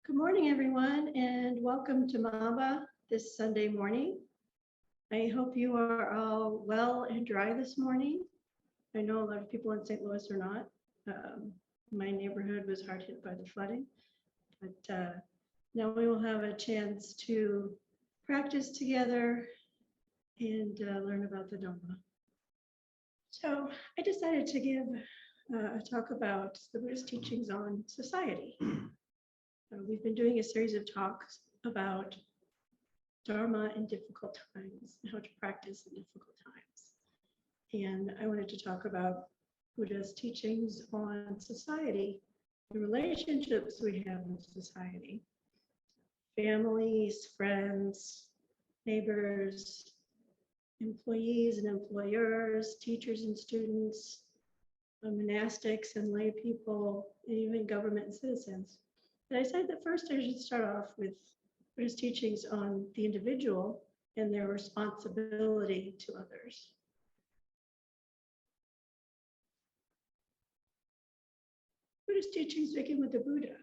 Good morning, everyone, and welcome to Mamba this Sunday morning. I hope you are all well and dry this morning. I know a lot of people in St. Louis are not. My neighborhood was hard hit by the flooding, but now we will have a chance to practice together and learn about the Dharma. So I decided to give a talk about the Buddhist teachings on society. We've been doing a series of talks about Dharma in difficult times, and how to practice in difficult times. And I wanted to talk about Buddha's teachings on society, the relationships we have in society, families, friends, neighbors, employees and employers, teachers and students, monastics and lay people, and even government and citizens. But I said that first I should start off with Buddhist teachings on the individual and their responsibility to others. Buddhist teachings begin with the Buddha,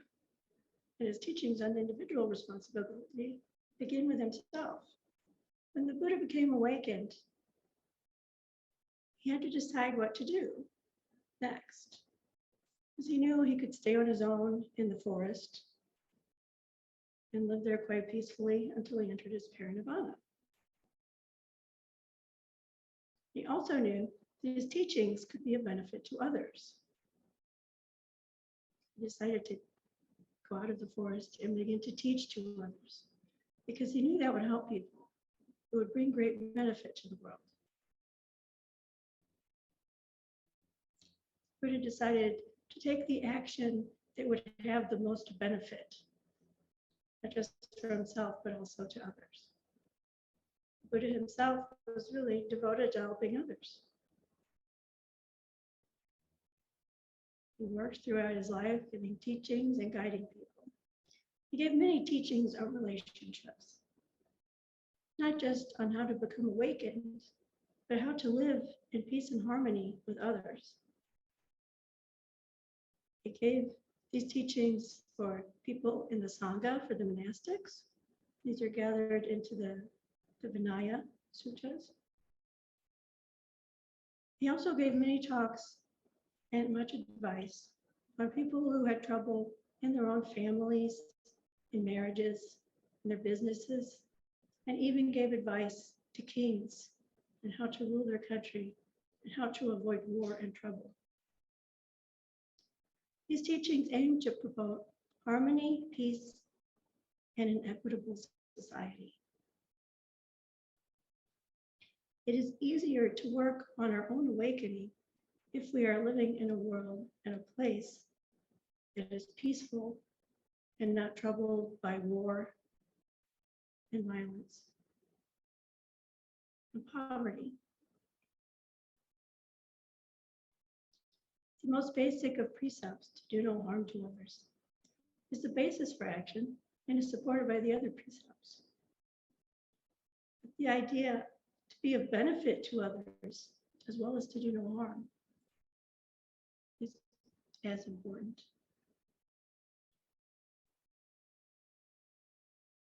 and his teachings on individual responsibility begin with himself. When the Buddha became awakened, he had to decide what to do next, because he knew he could stay on his own in the forest and live there quite peacefully until he entered his parinirvana. He also knew that his teachings could be of benefit to others. He decided to go out of the forest and begin to teach to others, because he knew that would help people. It would bring great benefit to the world. Buddha decided to take the action that would have the most benefit, not just for himself, but also to others. Buddha himself was really devoted to helping others. He worked throughout his life giving teachings and guiding people. He gave many teachings on relationships, not just on how to become awakened, but how to live in peace and harmony with others. He gave these teachings for people in the Sangha, for the monastics. These are gathered into the Vinaya Suttas. He also gave many talks and much advice on people who had trouble in their own families, in marriages, in their businesses, and even gave advice to kings on how to rule their country and how to avoid war and trouble. These teachings aim to promote harmony, peace, and an equitable society. It is easier to work on our own awakening if we are living in a world and a place that is peaceful and not troubled by war and violence and poverty. The most basic of precepts, to do no harm to others, is the basis for action and is supported by the other precepts. But the idea to be of benefit to others as well as to do no harm is as important.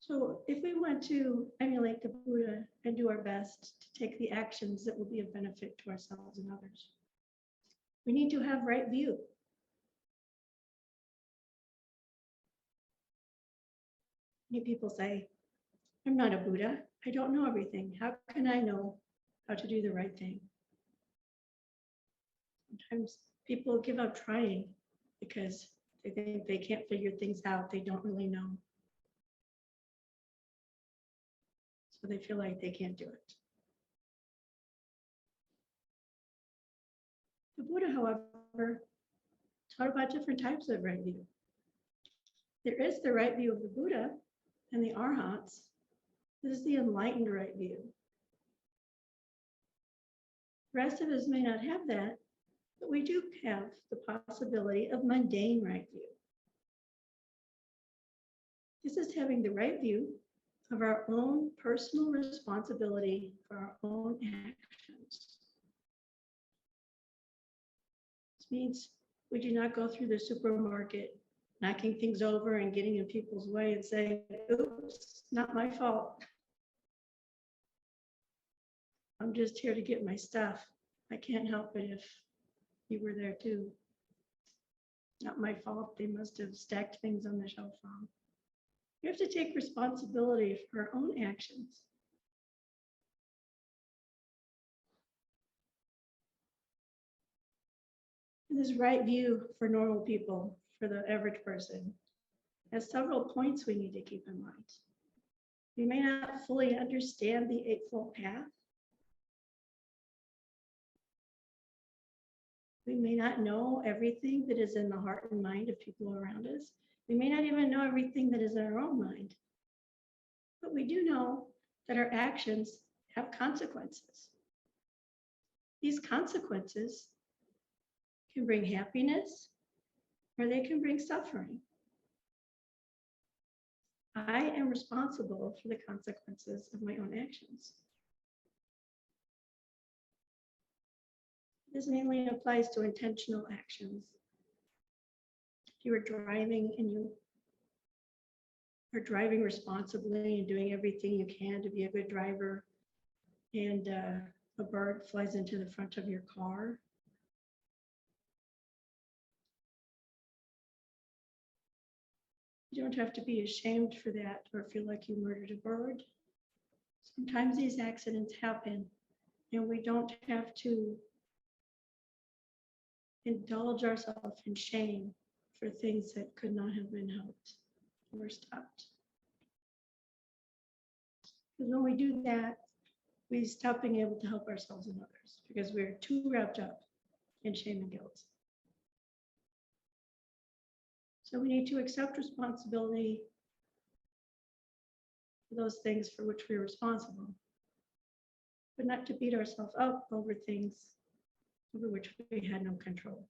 So if we want to emulate the Buddha and do our best to take the actions that will be of benefit to ourselves and others, we need to have right view. Many people say, I'm not a Buddha. I don't know everything. How can I know how to do the right thing? Sometimes people give up trying because they think they can't figure things out. They don't really know. So they feel like they can't do it. The Buddha, however, taught about different types of right view. There is the right view of the Buddha and the Arhats. This is the enlightened right view. The rest of us may not have that, but we do have the possibility of mundane right view. This is having the right view of our own personal responsibility for our own actions. This means we do not go through the supermarket knocking things over and getting in people's way and saying, oops, not my fault. I'm just here to get my stuff. I can't help it if you were there too. Not my fault. They must have stacked things on the shelf wrong. We have to take responsibility for our own actions. And this right view for normal people, for the average person, has several points we need to keep in mind. We may not fully understand the Eightfold Path. We may not know everything that is in the heart and mind of people around us. We may not even know everything that is in our own mind. But we do know that our actions have consequences. These consequences can bring happiness or they can bring suffering. I am responsible for the consequences of my own actions. This mainly applies to intentional actions. If you are driving and you are driving responsibly and doing everything you can to be a good driver, and a bird flies into the front of your car, you don't have to be ashamed for that or feel like you murdered a bird. Sometimes these accidents happen, and we don't have to indulge ourselves in shame for things that could not have been helped or stopped. Because when we do that, we stop being able to help ourselves and others because we're too wrapped up in shame and guilt. So we need to accept responsibility for those things for which we're responsible, but not to beat ourselves up over things over which we had no control.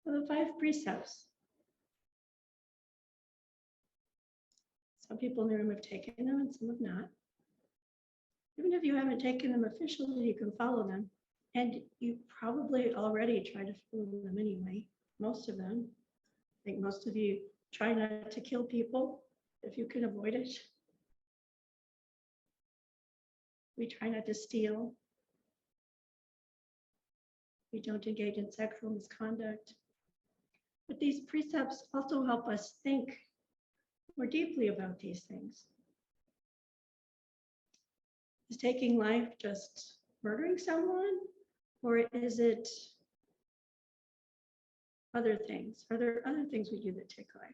So the 5 precepts. Some people in the room have taken them and some have not. Even if you haven't taken them officially, you can follow them. And you probably already try to follow them anyway, most of them. I think most of you try not to kill people if you can avoid it. We try not to steal. We don't engage in sexual misconduct. But these precepts also help us think more deeply about these things. Is taking life just murdering someone, or is it other things? Are there other things we do that take life?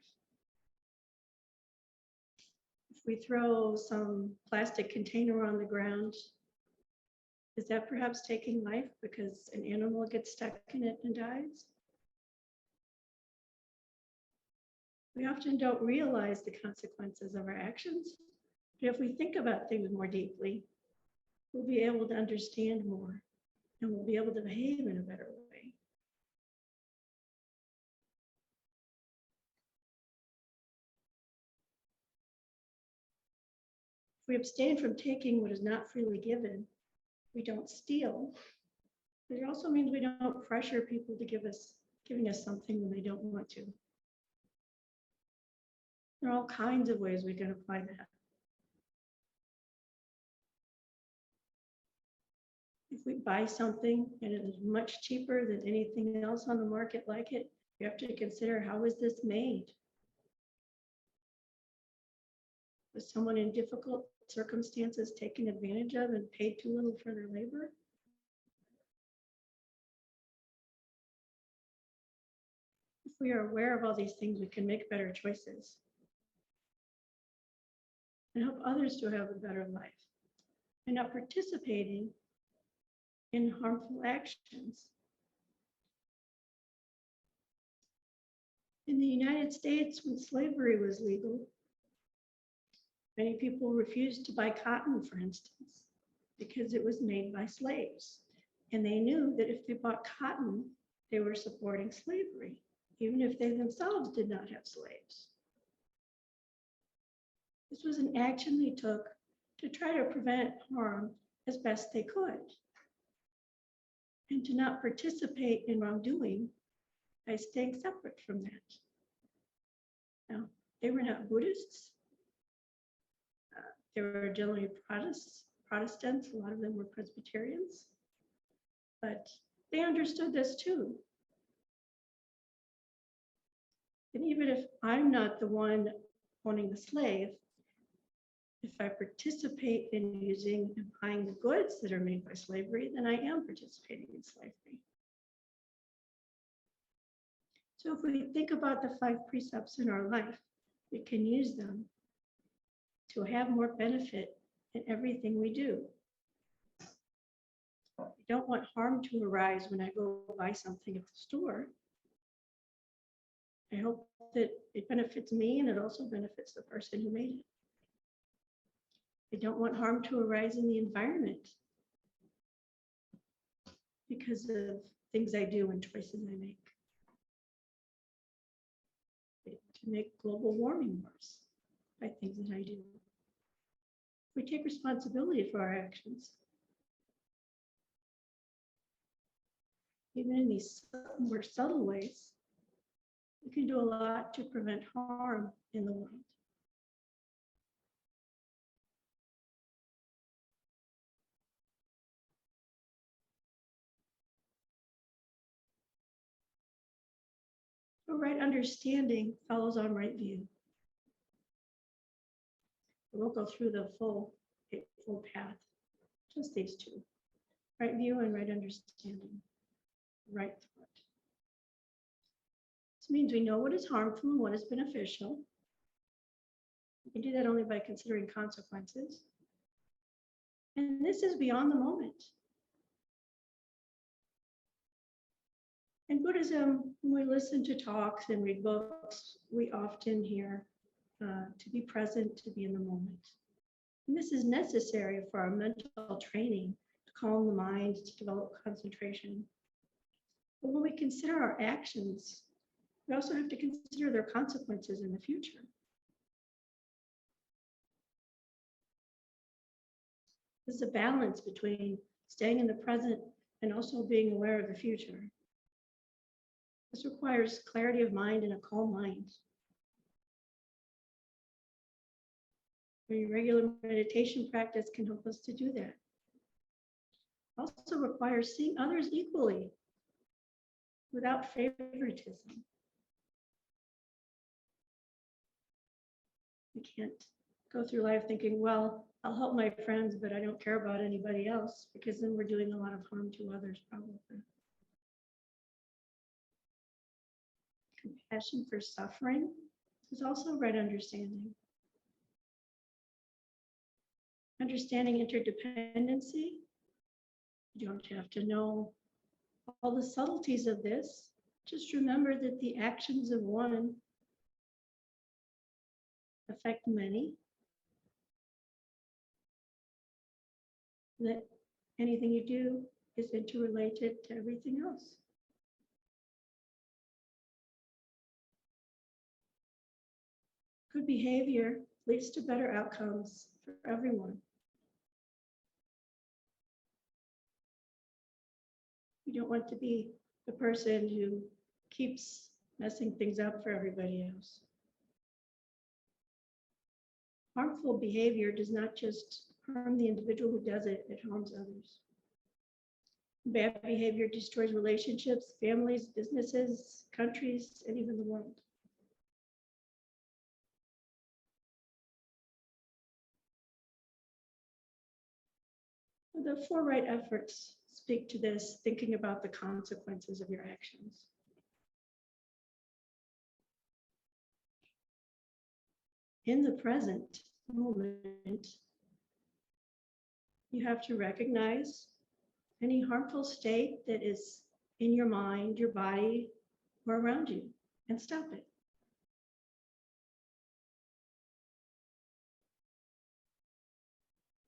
If we throw some plastic container on the ground, is that perhaps taking life because an animal gets stuck in it and dies? We often don't realize the consequences of our actions, but if we think about things more deeply, we'll be able to understand more and we'll be able to behave in a better way. If we abstain from taking what is not freely given, we don't steal. But it also means we don't pressure people to giving us something when they don't want to. There are all kinds of ways we can apply that. If we buy something and it is much cheaper than anything else on the market like it, we have to consider, how is this made? Was someone in difficult circumstances taken advantage of and paid too little for their labor? If we are aware of all these things, we can make better choices and help others to have a better life and not participating in harmful actions. In the United States, when slavery was legal, many people refused to buy cotton, for instance, because it was made by slaves. And they knew that if they bought cotton, they were supporting slavery, even if they themselves did not have slaves. This was an action they took to try to prevent harm as best they could, and to not participate in wrongdoing by staying separate from that. Now, they were not Buddhists. They were generally Protestants. A lot of them were Presbyterians. But they understood this too. And even if I'm not the one owning the slave, if I participate in using and buying the goods that are made by slavery, then I am participating in slavery. So if we think about the 5 precepts in our life, we can use them to have more benefit in everything we do. I don't want harm to arise when I go buy something at the store. I hope that it benefits me and it also benefits the person who made it. I don't want harm to arise in the environment because of things I do and choices I make. To make global warming worse by things that I do. We take responsibility for our actions. Even in these more subtle ways, we can do a lot to prevent harm in the world. A right understanding follows on right view. We won't go through the full path, just these 2. Right view and right understanding, right thought. This means we know what is harmful and what is beneficial. We can do that only by considering consequences. And this is beyond the moment. In Buddhism, when we listen to talks and read books, we often hear to be present, to be in the moment. And this is necessary for our mental training, to calm the mind, to develop concentration. But when we consider our actions, we also have to consider their consequences in the future. There's a balance between staying in the present and also being aware of the future. This requires clarity of mind and a calm mind. Very regular meditation practice can help us to do that. Also requires seeing others equally without favoritism. We can't go through life thinking, well, I'll help my friends, but I don't care about anybody else, because then we're doing a lot of harm to others, probably. Compassion for suffering is also right understanding. Understanding interdependency. You don't have to know all the subtleties of this. Just remember that the actions of one affect many. That anything you do is interrelated to everything else. Good behavior leads to better outcomes for everyone. You don't want to be the person who keeps messing things up for everybody else. Harmful behavior does not just harm the individual who does it, it harms others. Bad behavior destroys relationships, families, businesses, countries, and even the world. The 4 right efforts speak to this, thinking about the consequences of your actions. In the present moment, you have to recognize any harmful state that is in your mind, your body, or around you, and stop it.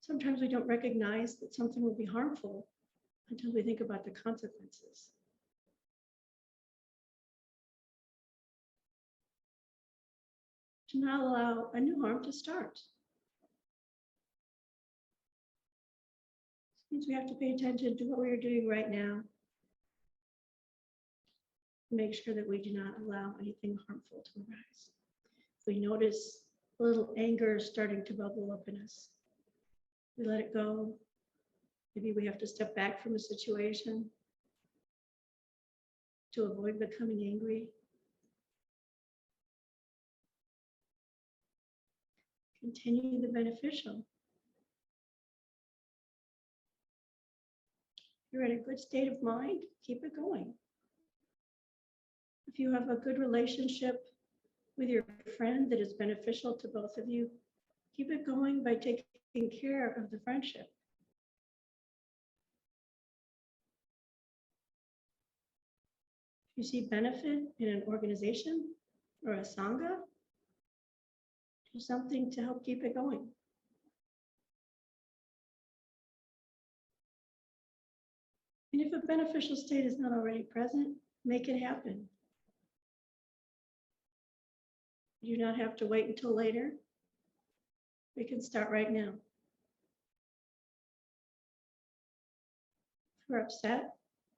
Sometimes we don't recognize that something will be harmful until we think about the consequences. To not allow a new harm to start. Means we have to pay attention to what we are doing right now. Make sure that we do not allow anything harmful to arise. If we notice a little anger starting to bubble up in us, we let it go. Maybe we have to step back from a situation to avoid becoming angry. Continue the beneficial. You're in a good state of mind, keep it going. If you have a good relationship with your friend that is beneficial to both of you, keep it going by taking care of the friendship. If you see benefit in an organization or a sangha, do something to help keep it going. And if a beneficial state is not already present, make it happen. You do not have to wait until later. We can start right now. If we're upset,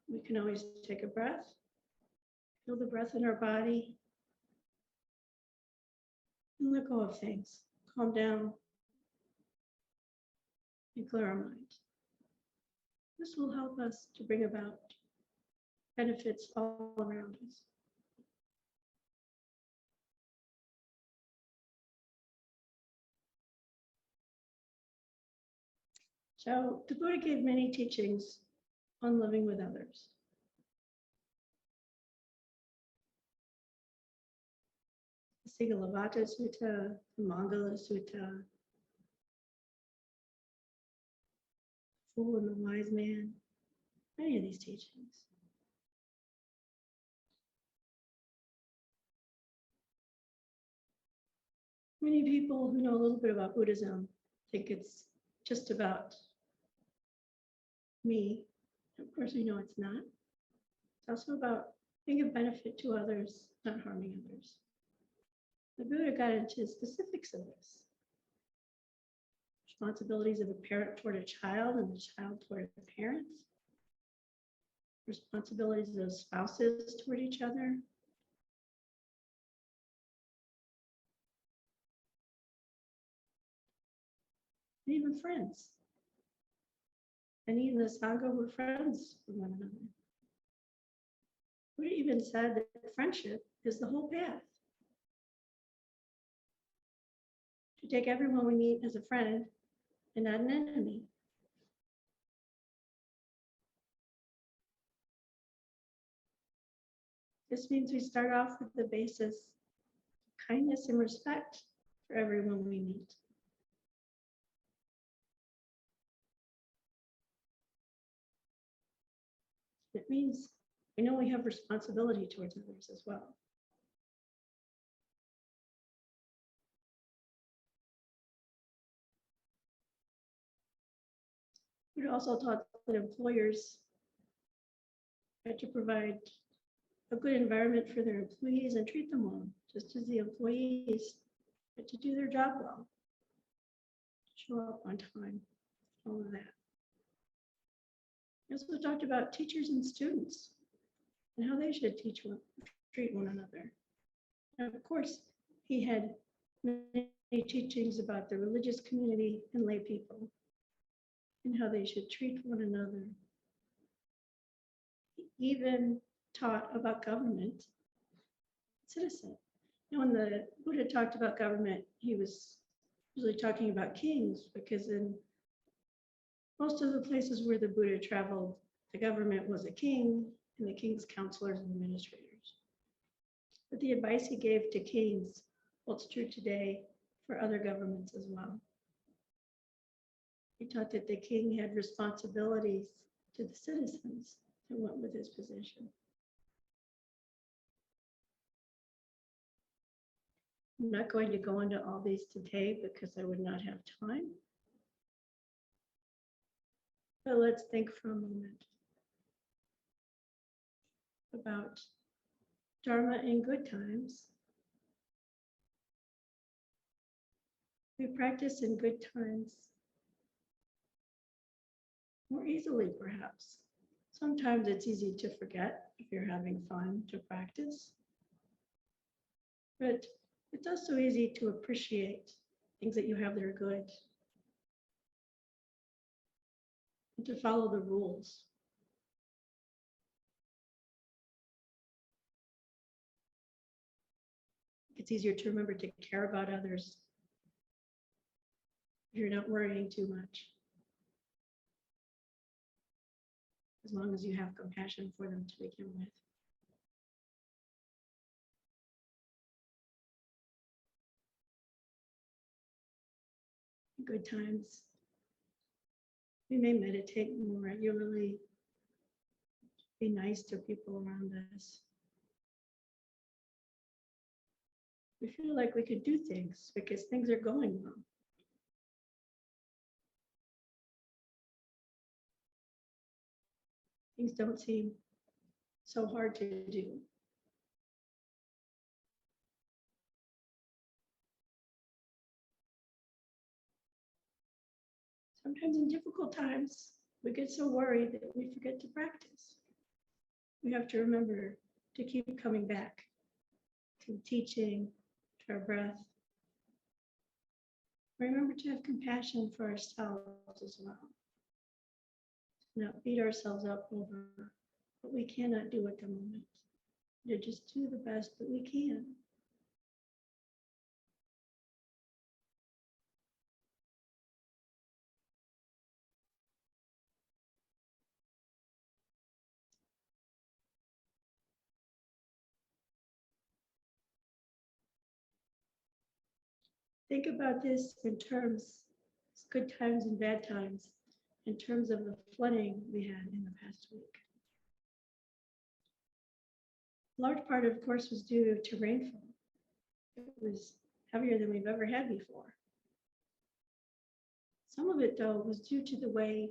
we can always take a breath, feel the breath in our body, and let go of things. Calm down and clear our mind. This will help us to bring about benefits all around us. So the Buddha gave many teachings on living with others. The Sigalovata Sutta, the Mangala Sutta, Fool and the Wise Man, many of these teachings. Many people who know a little bit about Buddhism think it's just about me. Of course, we know it's not. It's also about being of benefit to others, not harming others. The Buddha got into specifics of this. Responsibilities of a parent toward a child and the child toward the parents. Responsibilities of spouses toward each other. And even friends. And even the Sangha were friends with one another. Buddha even said that friendship is the whole path. To take everyone we meet as a friend and not an enemy. This means we start off with the basis of kindness and respect for everyone we meet. It means we know we have responsibility towards others as well. Buddha also taught that employers had to provide a good environment for their employees and treat them well, just as the employees had to do their job well, show up on time, all of that. He also talked about teachers and students and how they should treat one another. And of course, he had many teachings about the religious community and lay people and how they should treat one another. He even taught about government, citizen. And when the Buddha talked about government, he was usually talking about kings, because in most of the places where the Buddha traveled, the government was a king and the king's counselors and administrators. But the advice he gave to kings holds true today for other governments as well. He taught that the king had responsibilities to the citizens that went with his position. I'm not going to go into all these today because I would not have time. But let's think for a moment about Dharma in good times. We practice in good times more easily, perhaps. Sometimes it's easy to forget if you're having fun to practice, but it's also easy to appreciate things that you have that are good and to follow the rules. It's easier to remember to care about others if you're not worrying too much, as long as you have compassion for them to begin with. In good times, we may meditate more regularly, be nice to people around us. We feel like we could do things because things are going well. Things don't seem so hard to do. Sometimes in difficult times, we get so worried that we forget to practice. We have to remember to keep coming back to teaching, to our breath. Remember to have compassion for ourselves as well. Not beat ourselves up over what we cannot do at the moment. To just do the best that we can. Think about this in terms, good times and bad times, in terms of the flooding we had in the past week. A large part, of course, was due to rainfall. It was heavier than we've ever had before. Some of it, though, was due to the way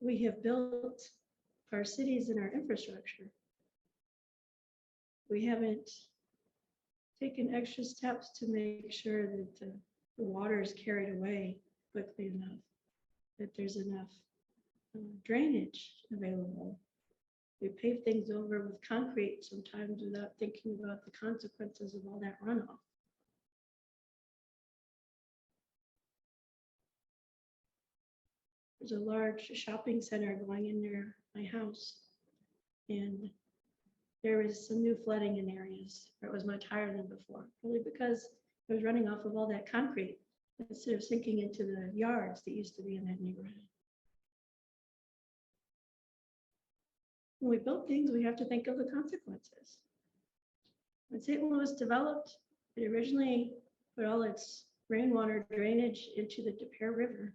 we have built our cities and our infrastructure. We haven't taken extra steps to make sure that the water is carried away quickly enough, that there's enough drainage available. We pave things over with concrete sometimes without thinking about the consequences of all that runoff. There's a large shopping center going in near my house, and there was some new flooding in areas where it was much higher than before, probably because it was running off of all that concrete instead of sinking into the yards that used to be in that neighborhood. When we build things, we have to think of the consequences. When St. Louis developed, it originally put all its rainwater drainage into the De Pere River.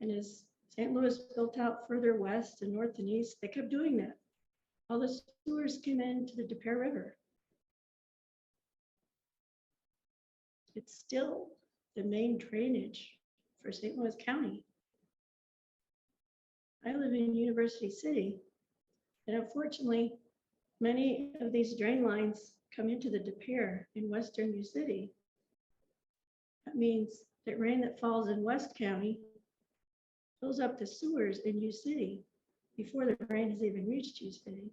And as St. Louis built out further west and north and east, they kept doing that. All the sewers came into the De Pere River. It's still the main drainage for St. Louis County. I live in University City, and unfortunately, many of these drain lines come into the De Pere in western U City. That means that rain that falls in West County fills up the sewers in U City before the rain has even reached U City.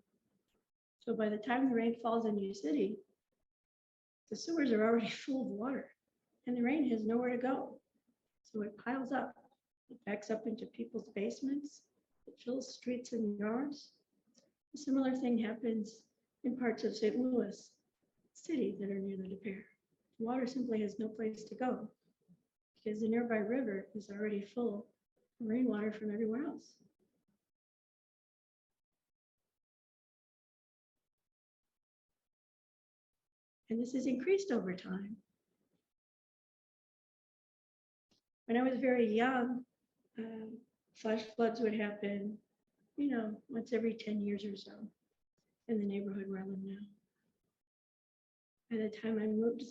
So by the time the rain falls in U City, the sewers are already full of water and the rain has nowhere to go. So it piles up, it backs up into people's basements, it fills streets and yards. A similar thing happens in parts of St. Louis City that are near the De Pere. Water simply has no place to go because the nearby river is already full of rainwater from everywhere else. And this has increased over time. When I was very young, flash floods would happen, once every 10 years or so in the neighborhood where I live now. By the time I moved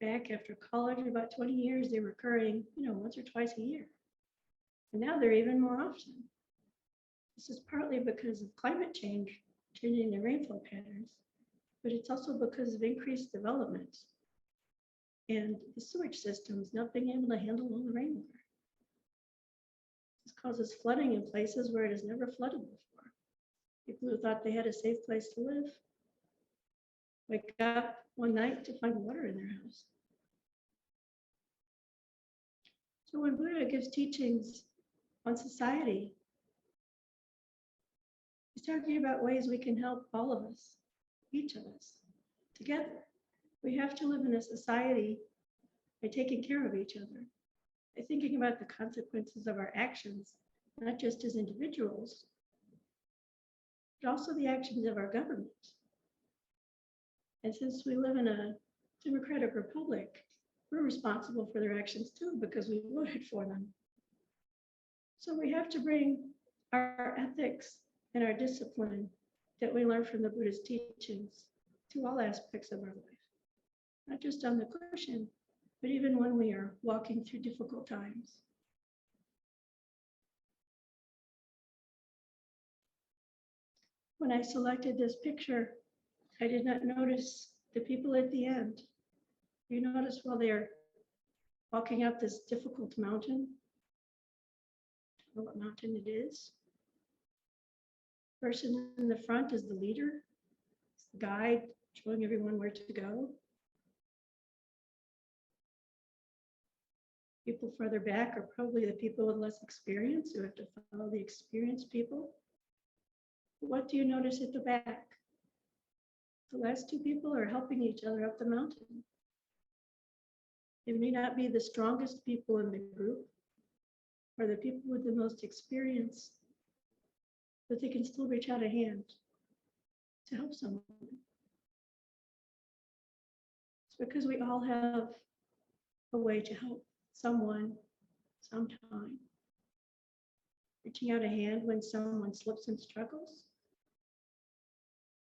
back after college, about 20 years, they were occurring, once or twice a year. And now they're even more often. This is partly because of climate change, changing the rainfall patterns, but it's also because of increased development and the sewage systems not being able to handle all the rainwater. It's causes flooding in places where it has never flooded before. People who thought they had a safe place to live wake up one night to find water in their house. So when Buddha gives teachings on society, he's talking about ways we can help all of us, each of us, together. We have to live in a society by taking care of each other, by thinking about the consequences of our actions, not just as individuals, but also the actions of our government. And since we live in a democratic republic, we're responsible for their actions too, because we voted for them. So we have to bring our ethics and our discipline that we learn from the Buddha's teachings to all aspects of our life, not just on the cushion, but even when we are walking through difficult times. When I selected this picture, I did not notice the people at the end. You notice while they're walking up this difficult mountain, I don't know what mountain it is. The person in the front is the leader, it's the guide showing everyone where to go. People further back are probably the people with less experience who have to follow the experienced people. But what do you notice at the back? The last two people are helping each other up the mountain. They may not be the strongest people in the group or the people with the most experience, but they can still reach out a hand to help someone. It's because we all have a way to help someone sometime. Reaching out a hand when someone slips and struggles,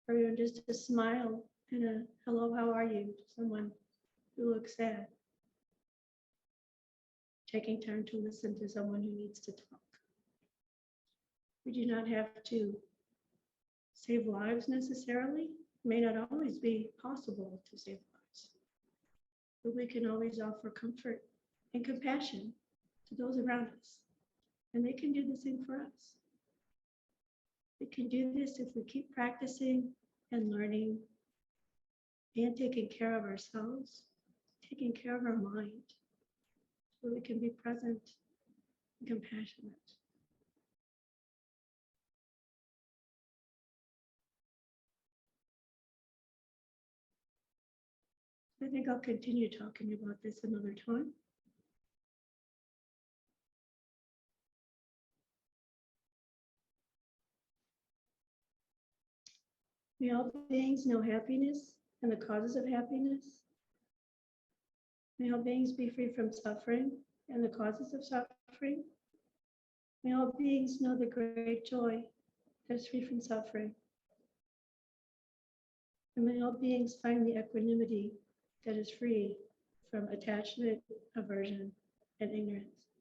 or even just a smile and a hello, how are you to someone who looks sad. Taking time to listen to someone who needs to talk. We do not have to save lives necessarily. It may not always be possible to save lives, but we can always offer comfort and compassion to those around us, and they can do the same for us. We can do this if we keep practicing and learning and taking care of ourselves, taking care of our mind, so we can be present and compassionate. I think I'll continue talking about this another time. May all beings know happiness and the causes of happiness. May all beings be free from suffering and the causes of suffering. May all beings know the great joy that is free from suffering. And may all beings find the equanimity that is free from attachment, aversion, and ignorance.